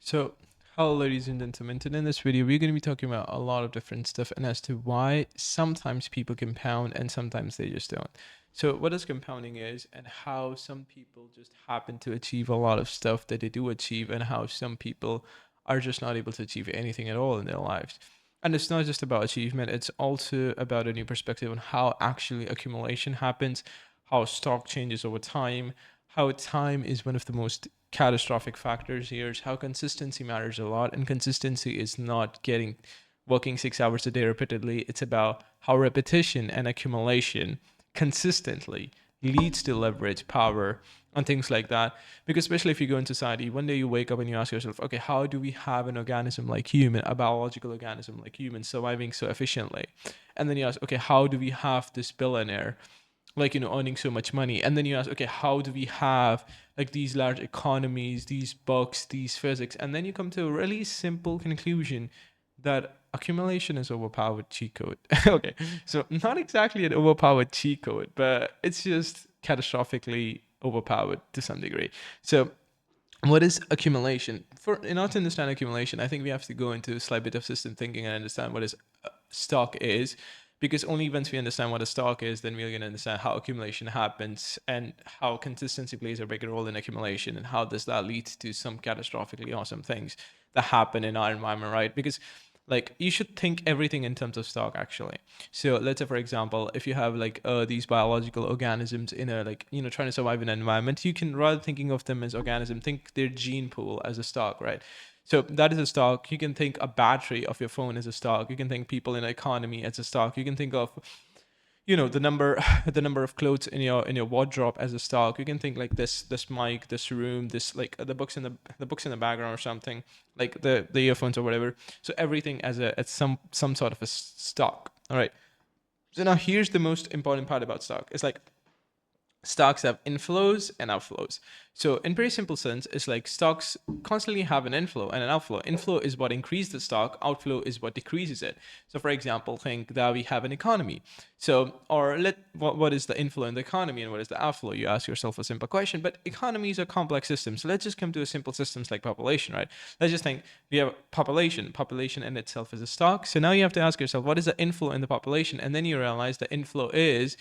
So, hello, ladies and gentlemen. Today in this video, we're going to be talking about a lot of different stuff and as to why sometimes people compound and sometimes they just don't. So, what is compounding is, and how some people just happen to achieve a lot of stuff that they do achieve, and how some people are just not able to achieve anything at all in their lives. And it's not just about achievement, it's also about a new perspective on how actually accumulation happens, how stock changes over time, how time is one of the most catastrophic factors here, is how consistency matters a lot. And consistency is not getting working 6 hours a day repeatedly. It's about how repetition and accumulation consistently leads to leverage, power, and things like that. Because especially if you go in society, one day you wake up and you ask yourself, okay, how do we have an organism like human, a biological organism like human, surviving so efficiently? And then you ask, okay, how do we have this billionaire, like, earning so much money? And then you ask, okay, how do we have like these large economies, these books, these physics? And then you come to a really simple conclusion that accumulation is overpowered cheat code. Okay, so not exactly an overpowered cheat code, but it's just catastrophically overpowered to some degree. So what is accumulation? In order to understand accumulation, I think we have to go into a slight bit of system thinking and understand what is stock is, because only once we understand what a stock is, then we're going to understand how accumulation happens and how consistency plays a bigger role in accumulation, and how does that lead to some catastrophically awesome things that happen in our environment, right? Because like, you should think everything in terms of stock actually. So let's say, for example, if you have like these biological organisms in a, like, trying to survive in an environment, you can, rather thinking of them as organism, think their gene pool as a stock, right? So that is a stock. You can think a battery of your phone as a stock. You can think people in an economy as a stock. You can think of, the number the number of clothes in your wardrobe as a stock. You can think like this mic, this room, this, like, the books in the background or something, like the earphones or whatever. So everything as some sort of a stock. All right. So now here's the most important part about stock. It's like, stocks have inflows and outflows. So in very simple sense, it's like stocks constantly have an inflow and an outflow. Inflow is what increases the stock, outflow is what decreases it. So for example, think that we have an economy. So, or what is the inflow in the economy and what is the outflow? You ask yourself a simple question, but economies are complex systems. So let's just come to a simple systems like population, right? Let's just think we have population. Population in itself is a stock. So now you have to ask yourself, what is the inflow in the population? And then you realize the inflow is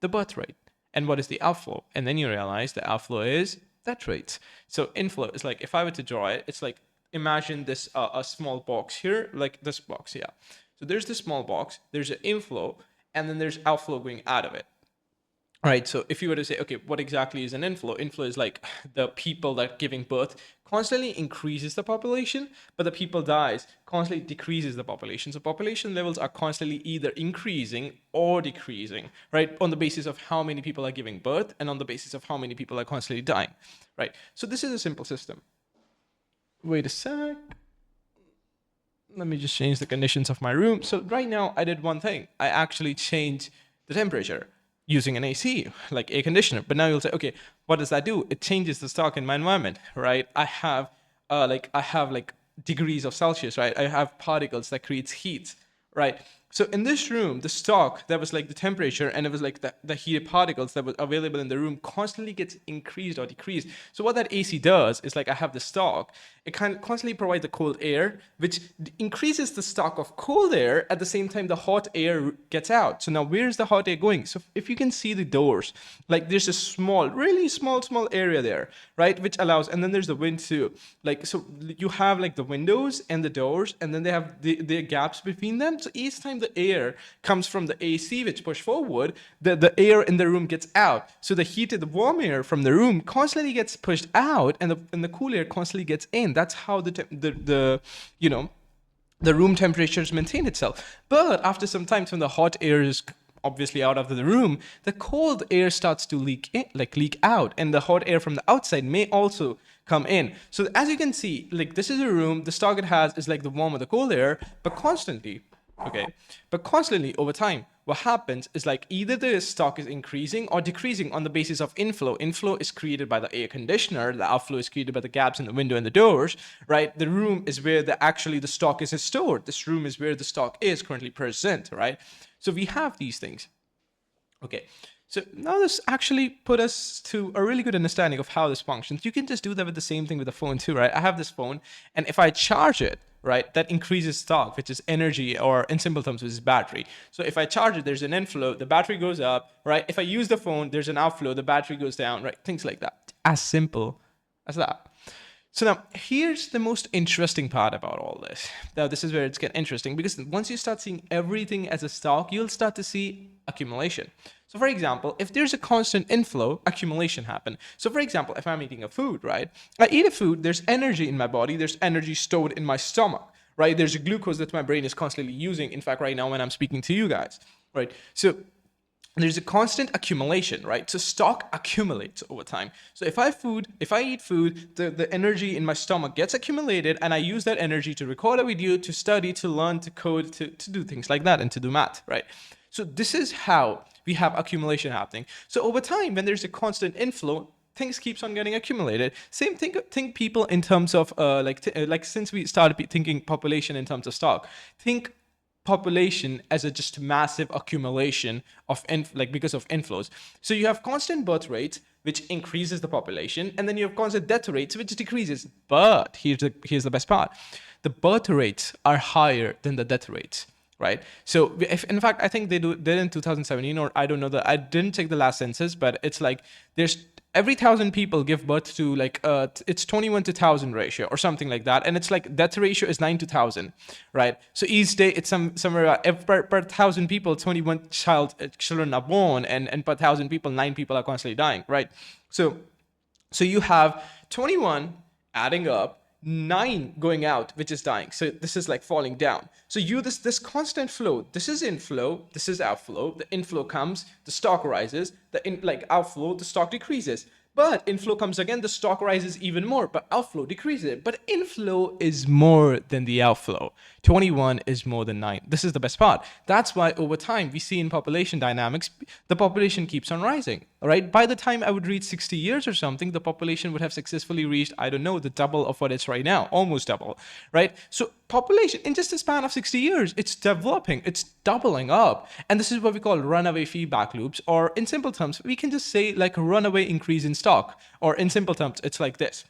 the birth rate. And what is the outflow? And then you realize the outflow is death rates. So inflow is like, if I were to draw it, it's like, imagine this a small box here, like this box, yeah. So there's this small box, there's an inflow, and then there's outflow going out of it. All right, so if you were to say, okay, what exactly is an inflow? Inflow is like the people that giving birth constantly increases the population, but the people dies constantly decreases the population. So population levels are constantly either increasing or decreasing, right? On the basis of how many people are giving birth and on the basis of how many people are constantly dying, right? So this is a simple system. Wait a sec. Let me just change the conditions of my room. So right now I did one thing. I actually changed the temperature using an AC, like air conditioner. But now you'll say, okay, what does that do? It changes the stock in my environment, right? I have like degrees of Celsius, right? I have particles that creates heat, right? So in this room, the stock that was like the temperature, and it was like the heated particles that were available in the room, constantly gets increased or decreased. So what that AC does is, like, I have the stock, it kind of constantly provides the cold air, which increases the stock of cold air. At the same time, the hot air gets out. So now where's the hot air going? So if you can see the doors, like, there's a small, really small area there, right? Which allows, and then there's the wind too. Like, so you have like the windows and the doors, and then they have the gaps between them. So each time the air comes from the AC, which push forward, the air in the room gets out. So the heated, the warm air from the room constantly gets pushed out, and the cool air constantly gets in. That's how the room temperatures maintain itself. But after some time, when the hot air is obviously out of the room, the cold air starts to leak out, and the hot air from the outside may also come in. So as you can see, like, this is a room, the stock it has is like the warm or the cold air, but constantly, okay, but constantly over time, what happens is, like, either the stock is increasing or decreasing on the basis of inflow. Inflow is created by the air conditioner, the outflow is created by the gaps in the window and the doors, right? The room is where the stock is stored. This room is where the stock is currently present, right? So we have these things. Okay, So now this actually put us to a really good understanding of how this functions. You can just do that with the same thing with the phone too, right? I have this phone, and if I charge it, right, that increases stock, which is energy, or in simple terms, which is battery. So if I charge it, there's an inflow, the battery goes up, right? If I use the phone, there's an outflow, the battery goes down, right? Things like that. As simple as that. So now here's the most interesting part about all this. Now this is where it's getting interesting, because once you start seeing everything as a stock, you'll start to see accumulation. So for example, if there's a constant inflow, accumulation happen. So for example, if I'm eating a food, right? I eat a food, there's energy in my body, there's energy stored in my stomach, right? There's a glucose that my brain is constantly using. In fact, right now when I'm speaking to you guys, right? So there's a constant accumulation, right? So stock accumulates over time. So if I eat food, the energy in my stomach gets accumulated, and I use that energy to record a video, to study, to learn, to code, to do things like that, and to do math, right? So this is how we have accumulation happening. So over time, when there's a constant inflow, things keeps on getting accumulated. Same thing, think people in terms of like since we started thinking population in terms of stock, think population as a just massive accumulation of because of inflows. So you have constant birth rates, which increases the population, and then you have constant death rates, which decreases. But here's the best part: the birth rates are higher than the death rates, right? So if, in fact, I think they did in 2017, or I don't know, that I didn't check the last census, but it's like there's every 1,000 people give birth to it's 21 to 1,000 ratio or something like that, and it's like death ratio is 9 to 1,000, right? So each day it's somewhere per 1,000 people 21 children are born, and per 1,000 people 9 people are constantly dying, right? So you have 21 adding up, 9 going out, which is dying. So this is like falling down. So this constant flow, this is inflow, this is outflow. The inflow comes, the stock rises. The outflow, the stock decreases. But inflow comes again, the stock rises even more, but outflow decreases. But inflow is more than the outflow. 21 is more than 9. This is the best part. That's why over time we see in population dynamics, the population keeps on rising, right? By the time I would reach 60 years or something, the population would have successfully reached, I don't know, the double of what it's right now, almost double, right? So population, in just a span of 60 years, it's developing, it's doubling up. And this is what we call runaway feedback loops, or in simple terms, we can just say like a runaway increase in stock, or in simple terms, it's like this.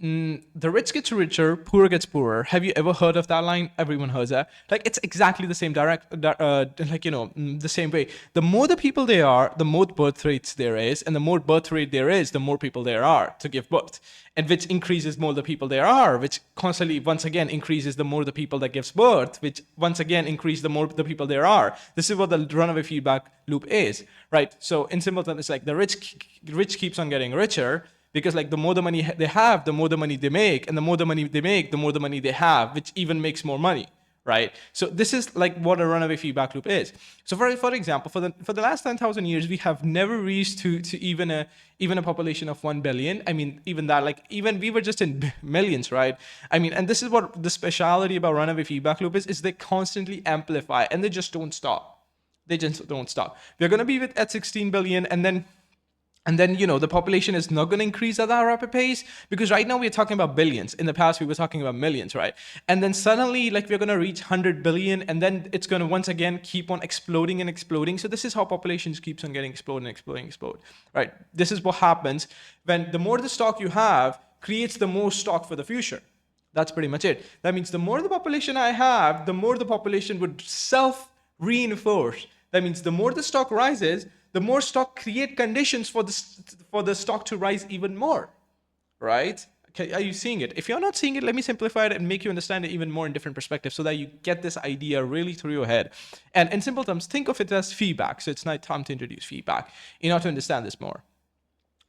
The rich gets richer, poor gets poorer. Have you ever heard of that line? Everyone heard that. Like, it's exactly the same the same way. The more the people there are, the more birth rates there is, and the more birth rate there is, the more people there are to give birth, and which increases more the people there are, which constantly once again increases the more the people that gives birth, which once again increase the more the people there are. This is what the runaway feedback loop is, right? So in simple terms, it's like the rich keeps on getting richer, because like the more the money they have, the more the money they make, and the more the money they make, the more the money they have, which even makes more money, right? So this is like what a runaway feedback loop is. So for example, for the last 10,000 years, we have never reached to even a population of 1 billion. I mean, even that, like, even we were just in millions, right? I mean, and this is what the speciality about runaway feedback loop is they constantly amplify, and they just don't stop. They just don't stop. We're going to be at 16 billion, and then the population is not going to increase at that rapid pace, because right now we're talking about billions. In the past, we were talking about millions, right? And then suddenly, like, we're going to reach 100 billion, and then it's going to once again keep on exploding and exploding. So this is how populations keeps on getting explode, right? This is what happens when the more the stock you have creates the more stock for the future. That's pretty much it. That means the more the population I have, the more the population would self-reinforce. That means the more the stock rises, the more stock create conditions for the stock to rise even more, right? Okay, are you seeing it? If you're not seeing it, let me simplify it and make you understand it even more in different perspectives, so that you get this idea really through your head. And in simple terms, think of it as feedback. So it's not time to introduce feedback in order to understand this more.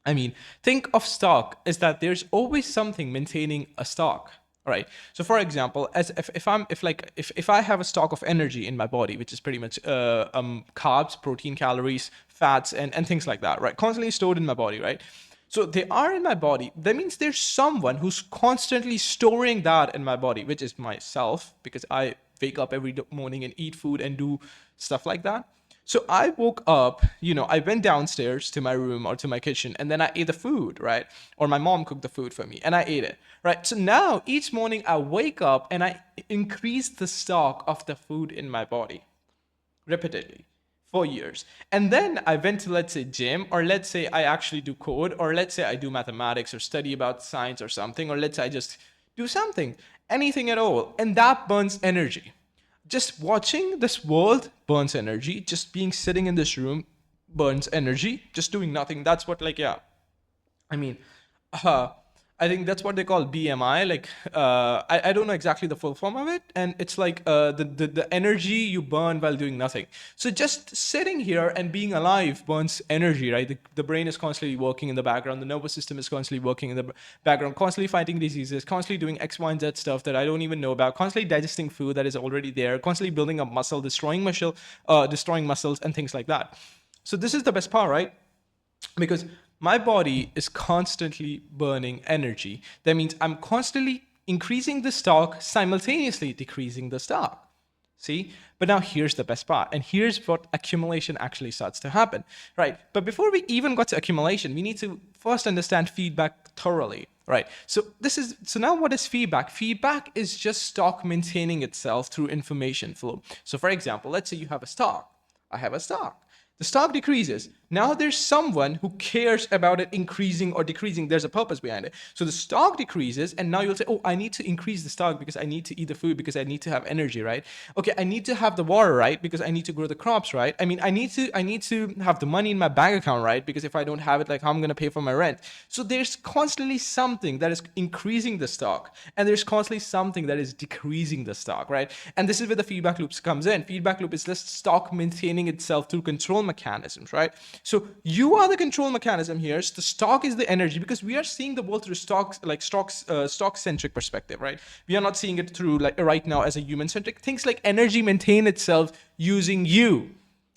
I mean, think of stock as that there's always something maintaining a stock. All right. So for example, as if I have a stock of energy in my body, which is pretty much carbs, protein, calories, fats, and things like that, right? Constantly stored in my body, right? So they are in my body. That means there's someone who's constantly storing that in my body, which is myself, because I wake up every morning and eat food and do stuff like that. So I woke up, I went downstairs to my room or to my kitchen, and then I ate the food, right? Or my mom cooked the food for me and I ate it, right? So now each morning I wake up and I increase the stock of the food in my body repeatedly. for years. And then I went to, let's say, gym, or let's say I actually do code, or let's say I do mathematics or study about science or something, or let's say I just do something, anything at all. And that burns energy. Just watching this world burns energy. Just being sitting in this room burns energy. Just doing nothing. That's what, like, yeah. I mean, uh, I think that's what they call BMI. Like, I don't know exactly the full form of it. And it's like the energy you burn while doing nothing. So just sitting here and being alive burns energy, right? The brain is constantly working in the background. The nervous system is constantly working in the background, constantly fighting diseases, constantly doing X, Y, and Z stuff that I don't even know about, constantly digesting food that is already there, constantly building up muscle, destroying muscles and things like that. So this is the best part, right? Because my body is constantly burning energy. That means I'm constantly increasing the stock, simultaneously decreasing the stock. See? But now here's the best part. And here's what accumulation actually starts to happen, right? But before we even got to accumulation, we need to first understand feedback thoroughly, right? So now what is feedback? Feedback is just stock maintaining itself through information flow. So for example, let's say you have a stock. I have a stock. The stock decreases. Now there's someone who cares about it increasing or decreasing. There's a purpose behind it. So the stock decreases, and now you'll say, oh, I need to increase the stock because I need to eat the food, because I need to have energy, right? Okay, I need to have the water, right? Because I need to grow the crops, right? I mean, I need to have the money in my bank account, right? Because if I don't have it, like, how am I going to pay for my rent? So there's constantly something that is increasing the stock, and there's constantly something that is decreasing the stock, right? And this is where the feedback loops comes in. Feedback loop is just stock maintaining itself through control mechanisms, right? So you are the control mechanism here. So the stock is the energy, because we are seeing the world through stock centric perspective, right? We are not seeing it through, like, right now as a human centric. Things like energy maintain itself using you,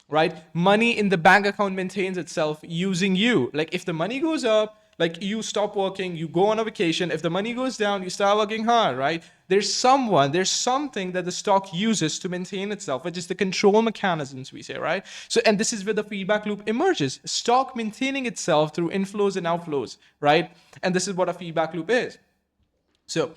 right? Money in the bank account maintains itself using you. Like, if the money goes up, like, you stop working, you go on a vacation. If the money goes down, you start working hard, right? There's something that the stock uses to maintain itself, which is the control mechanisms, we say, right? So, and this is where the feedback loop emerges. Stock maintaining itself through inflows and outflows, right? And this is what a feedback loop is. So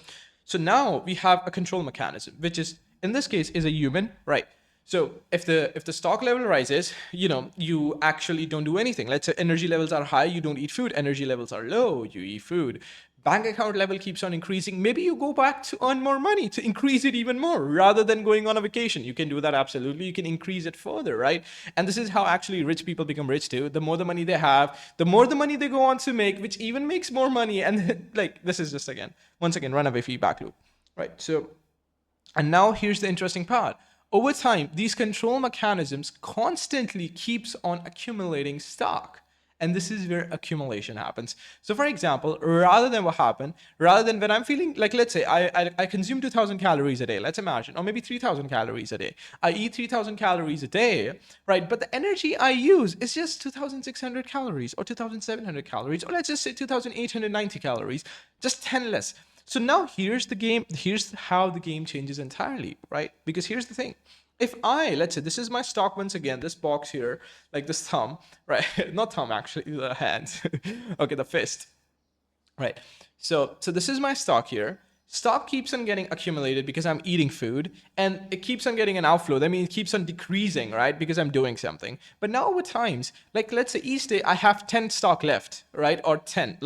now we have a control mechanism, which is, in this case, is a human, right? So if the stock level rises, you actually don't do anything. Let's say energy levels are high, you don't eat food. Energy levels are low, you eat food. Bank account level keeps on increasing. Maybe you go back to earn more money to increase it even more rather than going on a vacation. You can do that, absolutely. You can increase it further, right? And this is how actually rich people become rich too. The more the money they have, the more the money they go on to make, which even makes more money. And like, this is just, once again, runaway feedback loop, right? So, and now here's the interesting part. Over time, these control mechanisms constantly keeps on accumulating stock. And this is where accumulation happens. So for example, rather than when I'm feeling, like, let's say I consume 2,000 calories a day, let's imagine, or maybe 3,000 calories a day. I eat 3,000 calories a day, right? But the energy I use is just 2,600 calories or 2,700 calories, or let's just say 2,890 calories, just 10 less. So now here's how the game changes entirely, right? Because here's the thing. If let's say this is my stock once again, this box here, like this thumb, right? Not thumb, actually, the hand. Okay, the fist, right? So this is my stock here. Stock keeps on getting accumulated because I'm eating food, and it keeps on getting an outflow. That means it keeps on decreasing, right? Because I'm doing something. But now over times, like, let's say each day I have 10 stock left, right? Or 10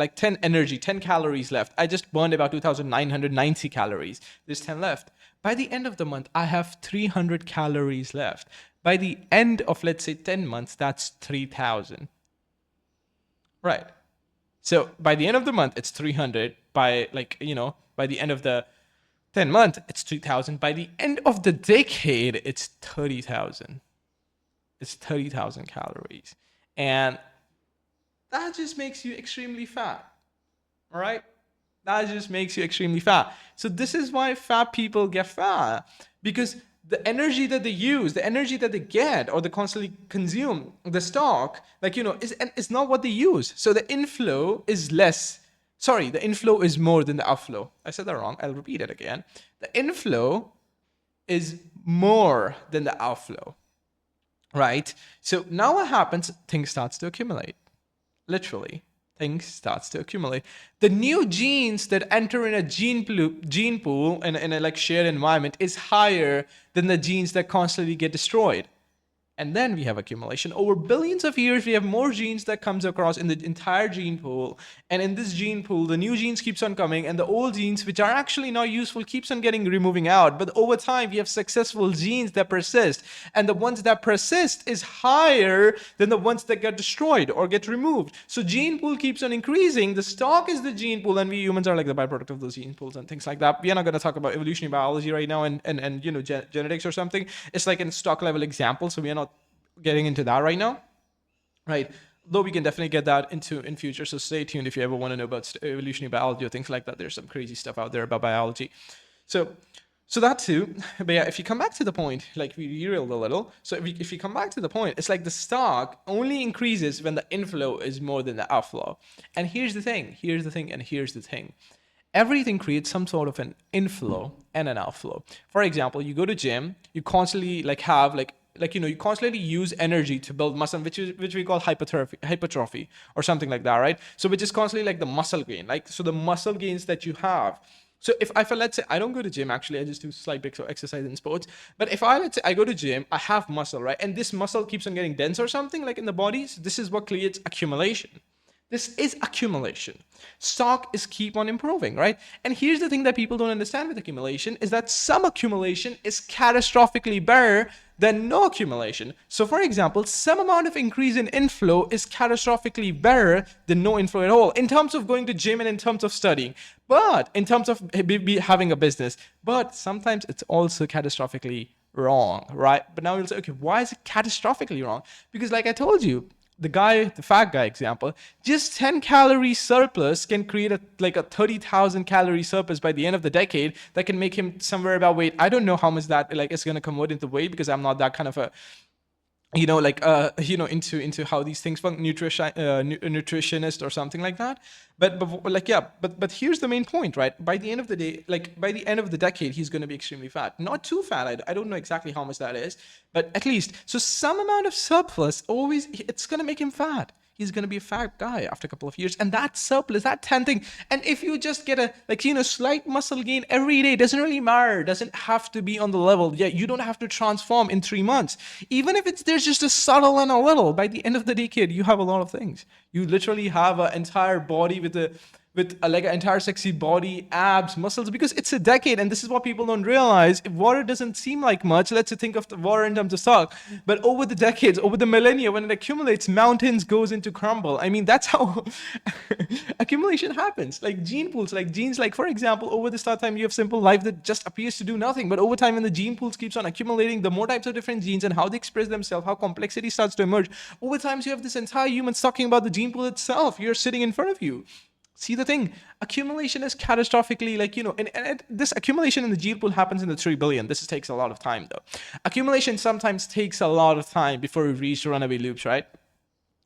energy, 10 calories left. I just burned about 2,990 calories. There's 10 left. By the end of the month, I have 300 calories left. By the end of, let's say, 10 months, that's 3,000. Right. So by the end of the month, it's 300. By the end of the 10 month, it's 3,000. By the end of the decade, it's 30,000. It's 30,000 calories. And that just makes you extremely fat. All right? That just makes you extremely fat. So this is why fat people get fat. Because the energy that they use, the energy that they get, or they constantly consume, the stock, is not what they use. So the inflow is less. Sorry, the inflow is more than the outflow. I said that wrong. I'll repeat it again. The inflow is more than the outflow, right? So now what happens? Things starts to accumulate. Literally, things starts to accumulate. The new genes that enter in a gene pool in a shared environment is higher than the genes that constantly get destroyed. And then we have accumulation. Over billions of years, we have more genes that comes across in the entire gene pool. And in this gene pool, the new genes keeps on coming, and the old genes, which are actually not useful, keeps on getting removing out. But over time, we have successful genes that persist. And the ones that persist is higher than the ones that get destroyed or get removed. So gene pool keeps on increasing. The stock is the gene pool, and we humans are like the byproduct of those gene pools and things like that. We are not going to talk about evolutionary biology right now and genetics or something. It's like in stock level example, so we are not getting into that right now, right? Though we can definitely get that into in future, so stay tuned if you ever want to know about evolutionary biology or things like that. There's some crazy stuff out there about biology. So that too. But yeah, if you come back to the point, like we derailed a little. So if you come back to the point, it's like the stock only increases when the inflow is more than the outflow. And here's the thing, everything creates some sort of an inflow and an outflow. For example, you go to gym, you constantly you constantly use energy to build muscle, which we call hypertrophy or something like that, right? So which is constantly like the muscle gain, like so the muscle gains that you have. So if let's say I don't go to gym, actually I just do slight bits of exercise in sports. But if let's say I go to gym, I have muscle, right? And this muscle keeps on getting dense or something like in the body. So this is what creates accumulation. This is accumulation. Stock is keep on improving, right? And here's the thing that people don't understand with accumulation is that some accumulation is catastrophically better than no accumulation. So for example, some amount of increase in inflow is catastrophically better than no inflow at all in terms of going to gym and in terms of studying, but in terms of having a business. But sometimes it's also catastrophically wrong, right? But now you'll say, okay, why is it catastrophically wrong? Because like I told you, the fat guy example, just 10 calorie surplus can create a 30,000 calorie surplus by the end of the decade that can make him somewhere about weight. I don't know how much that is going to convert into weight because I'm not that kind of a into how these things work, nutritionist or something like that. But here's the main point, right? By the end of the day, by the end of the decade, he's going to be extremely fat. Not too fat. I don't know exactly how much that is, but at least so some amount of surplus always it's going to make him fat. He's going to be a fat guy after a couple of years. And that surplus, that 10 thing. And if you just get a slight muscle gain every day, doesn't really matter. Doesn't have to be on the level. Yeah, you don't have to transform in 3 months. Even if there's just a subtle and a little, by the end of the decade, you have a lot of things. You literally have an entire body with an entire sexy body, abs, muscles, because it's a decade. And this is what people don't realize. If water doesn't seem like much, let's think of the water in terms of stock, but over the decades, over the millennia, when it accumulates, mountains goes into crumble. I mean, that's how accumulation happens. Like gene pools, like genes, like for example, over the start time, you have simple life that just appears to do nothing. But over time, when the gene pools keeps on accumulating, the more types of different genes and how they express themselves, how complexity starts to emerge. Over time, you have this entire human talking about the gene pool itself. You're sitting in front of you. See the thing, accumulation is catastrophically this accumulation in the gene pool happens in the 3 billion. This takes a lot of time though. Accumulation sometimes takes a lot of time before we reach runaway loops, right?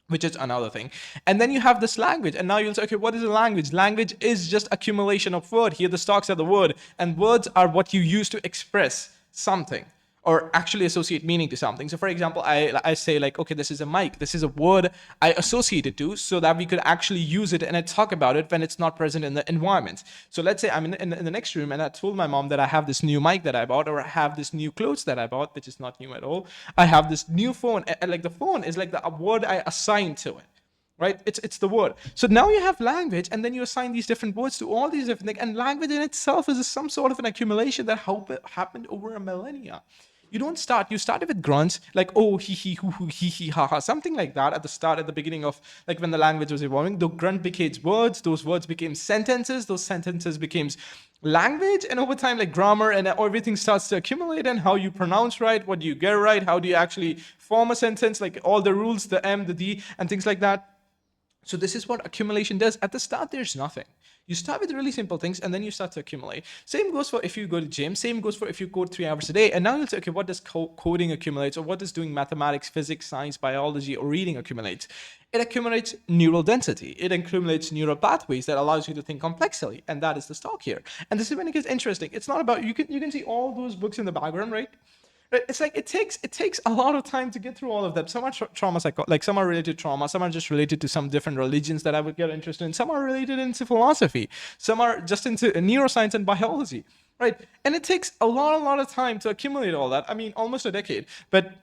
Which is another thing. And then you have this language. And now you'll say, okay, what is a language? Language is just accumulation of word. Here the stocks are the word. And words are what you use to express something or actually associate meaning to something. So for example, I say okay, this is a mic. This is a word I associate it to so that we could actually use it and I talk about it when it's not present in the environment. So let's say I'm in the next room and I told my mom that I have this new mic that I bought or I have this new clothes that I bought, which is not new at all. I have this new phone. And the phone is like the word I assign to it. Right? It's the word. So now you have language and then you assign these different words to all these different things. And language in itself is some sort of an accumulation that happened over a millennia. You started with grunts, oh, he, hoo, hoo, he, ha, ha, something like that at the beginning of, when the language was evolving. The grunt became words, those words became sentences, those sentences became language, and over time, grammar and everything starts to accumulate, and how you pronounce right, what do you get right, how do you actually form a sentence, all the rules, the M, the D, and things like that. So this is what accumulation does. At the start, there's nothing. You start with really simple things and then you start to accumulate. Same goes for if you go to gym. Same goes for if you code 3 hours a day. And now you'll say, okay, what does coding accumulate? Or what does doing mathematics, physics, science, biology, or reading accumulate? It accumulates neural density. It accumulates neural pathways that allows you to think complexly. And that is the stock here. And this is when it gets interesting. It's not about, you can see all those books in the background, right? It's it takes a lot of time to get through all of them. Some are trauma some are related to trauma, some are just related to some different religions that I would get interested in, some are related into philosophy, some are just into neuroscience and biology, right? And it takes a lot of time to accumulate all that. I mean, almost a decade. But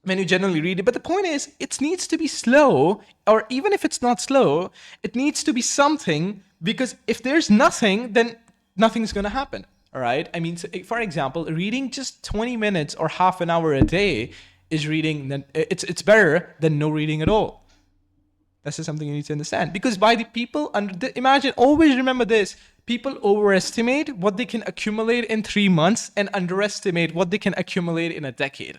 when you generally read it. But the point is, it needs to be slow, or even if it's not slow, it needs to be something, because if there's nothing, then nothing's going to happen. All right. I mean, so for example, reading just 20 minutes or half an hour a day is reading, then it's better than no reading at all. This is something you need to understand, because by the people imagine, always remember this: people overestimate what they can accumulate in 3 months and underestimate what they can accumulate in a decade.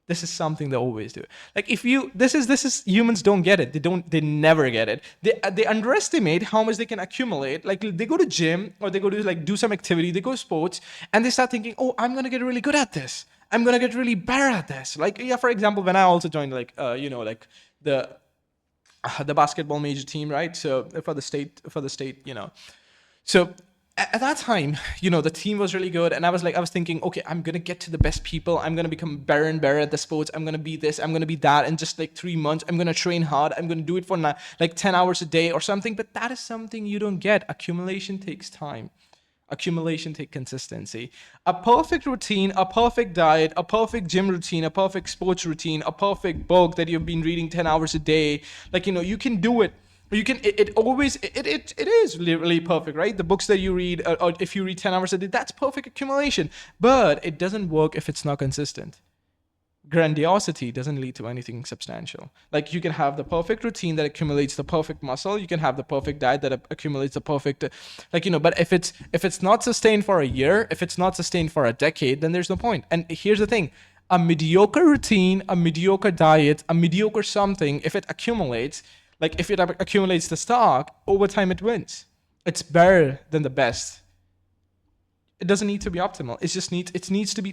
This is something they always do. Like if you, this is humans don't get it. They never get it. They underestimate how much they can accumulate. Like they go to gym, or they go to like do some activity, they go to sports, and they start thinking, oh, I'm gonna get really good at this. I'm gonna get really better at this. Like, yeah, for example, when I also joined like like the basketball major team, right? So for the state, so at that time, the team was really good. And I was thinking, okay, I'm going to get to the best people. I'm going to become better and better at the sports. I'm going to be this, I'm going to be that. In just like 3 months, I'm going to train hard. I'm going to do it for like 10 hours a day or something. But that is something you don't get. Accumulation takes time. Accumulation takes consistency. A perfect routine, a perfect diet, a perfect gym routine, a perfect sports routine, a perfect book that you've been reading 10 hours a day. Like, you can do it. You can, it is really perfect, right? The books that you read, or if you read 10 hours a day, that's perfect accumulation. But it doesn't work if it's not consistent. Grandiosity doesn't lead to anything substantial. Like, you can have the perfect routine that accumulates the perfect muscle. You can have the perfect diet that accumulates the perfect, but if it's not sustained for a year, if it's not sustained for a decade, then there's no point. And here's the thing: a mediocre routine, a mediocre diet, a mediocre something, if it accumulates, like if it accumulates the stock, over time it wins. It's better than the best. It doesn't need to be optimal.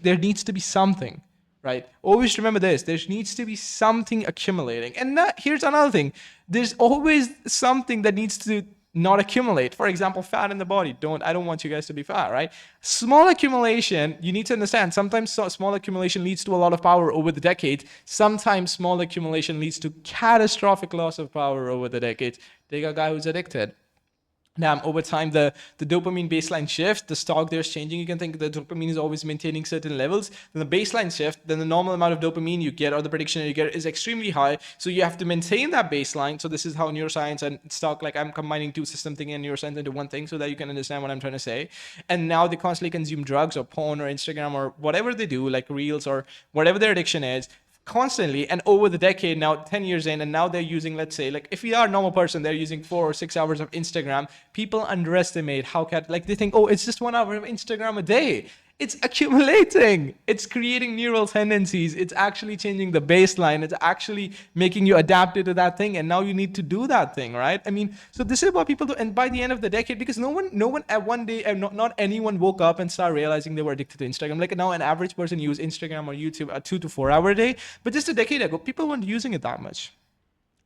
There needs to be something. Right? Always remember this: there needs to be something accumulating. And here's another thing: there's always something that needs to not accumulate. For example, fat in the body. I don't want you guys to be fat, right? Small accumulation, you need to understand, sometimes small accumulation leads to a lot of power over the decades. Sometimes small accumulation leads to catastrophic loss of power over the decades. Take a guy who's addicted. Now, over time, the dopamine baseline shift, the stock there's changing. You can think the dopamine is always maintaining certain levels. Then the baseline shift, then the normal amount of dopamine you get, or the prediction you get, is extremely high. So you have to maintain that baseline. So this is how neuroscience and stock, like I'm combining two system thinking and neuroscience into one thing so that you can understand what I'm trying to say. And now they constantly consume drugs or porn or Instagram or whatever they do, like reels or whatever their addiction is, constantly. And over the decade now, 10 years in, and now they're using, let's say, like if you are a normal person, they're using 4 or 6 hours of Instagram. People underestimate how they think, oh, it's just 1 hour of Instagram a day. It's accumulating. It's creating neural tendencies. It's actually changing the baseline. It's actually making you adapted to that thing. And now you need to do that thing, right? I mean, so this is what people do. And by the end of the decade, because no one at one day, not anyone woke up and started realizing they were addicted to Instagram. Like now an average person use Instagram or YouTube a 2 to 4 hour a day. But just a decade ago, people weren't using it that much.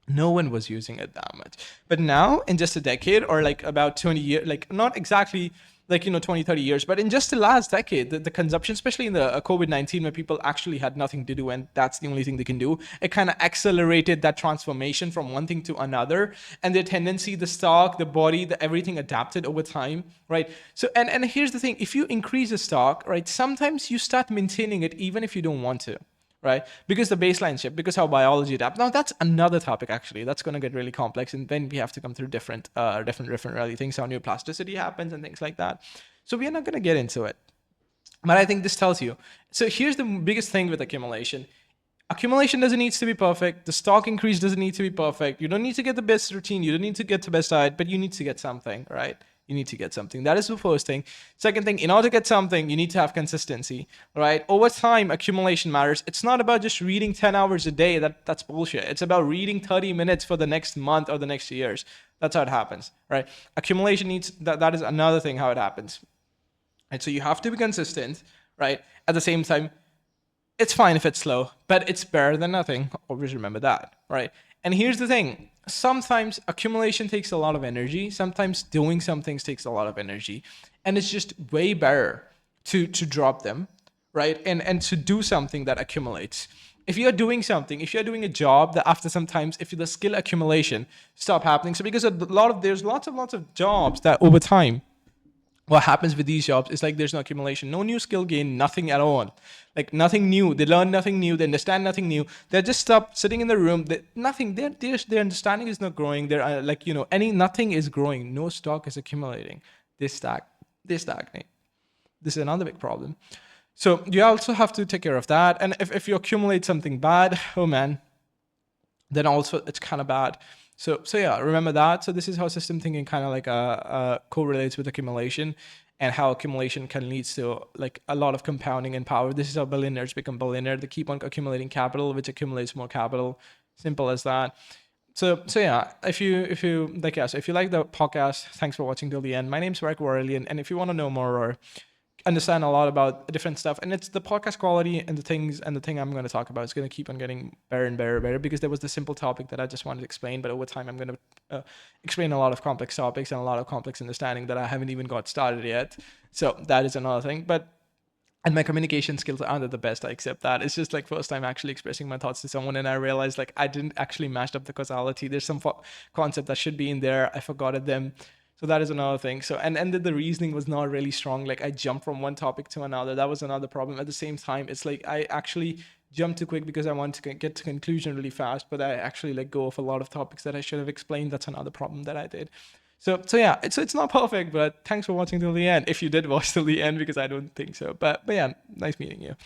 No one was using it that much. But now in just a decade, or like about 20 years, like not exactly like 20, 30 years, but in just the last decade, the consumption, especially in the COVID-19, where people actually had nothing to do and that's the only thing they can do, it kind of accelerated that transformation from one thing to another. And their tendency, the stock, the body, everything adapted over time, right? So and here's the thing: if you increase the stock, right, sometimes you start maintaining it even if you don't want to. Right? Because the baseline shift, because how biology adapts. Now that's another topic actually. That's going to get really complex, and then we have to come through different really things, how neuroplasticity happens and things like that. So we are not going to get into it. But I think this tells you. So here's the biggest thing with accumulation. Accumulation doesn't need to be perfect. The stock increase doesn't need to be perfect. You don't need to get the best routine. You don't need to get the best diet, but you need to get something, right? You need to get something. That is the first thing. Second thing, in order to get something, you need to have consistency, right? Over time, accumulation matters. It's not about just reading 10 hours a day. That's bullshit. It's about reading 30 minutes for the next month or the next years. That's how it happens, right? Accumulation needs, that is another thing how it happens. And so you have to be consistent, right? At the same time, it's fine if it's slow, but it's better than nothing. Always remember that, right? And here's the thing. Sometimes accumulation takes a lot of energy. Sometimes doing some things takes a lot of energy. And it's just way better to drop them, right? And to do something that accumulates. If you're doing something, if you're doing a job that after some times, if the skill accumulation stop happening. So because there's lots of jobs that over time, what happens with these jobs is like there's no accumulation, no new skill gain, nothing at all. Like nothing new. They learn nothing new. They understand nothing new. They're just stuck sitting in the room. Nothing. Their understanding is not growing. They're like nothing is growing. No stock is accumulating. They stagnate. This is another big problem. So you also have to take care of that. And if you accumulate something bad, oh man, then also it's kind of bad. So yeah, remember that. So this is how system thinking kind of like correlates with accumulation, and how accumulation can lead to like a lot of compounding in power. This is how billionaires become billionaire. They keep on accumulating capital, which accumulates more capital. Simple as that. So yeah, if you like, yeah, so if you like the podcast, thanks for watching till the end. My name's Varik.Verilion, and if you want to know more or understand a lot about different stuff, and it's the podcast quality and the things, and the thing I'm going to talk about is going to keep on getting better and better and better, because there was the simple topic that I just wanted to explain, but over time I'm going to explain a lot of complex topics and a lot of complex understanding that I haven't even got started yet. So that is another thing. But and my communication skills aren't the best. I accept that. It's just like first time actually expressing my thoughts to someone, and I realized like I didn't actually match up the causality. There's some concept that should be in there. I forgot them. So that is another thing. So and the reasoning was not really strong. Like I jumped from one topic to another. That was another problem. At the same time, it's like I actually jumped too quick because I wanted to get to conclusion really fast, but I actually let go of a lot of topics that I should have explained. That's another problem that I did. So yeah, it's not perfect, but thanks for watching till the end. If you did watch till the end, because I don't think so. But yeah, nice meeting you.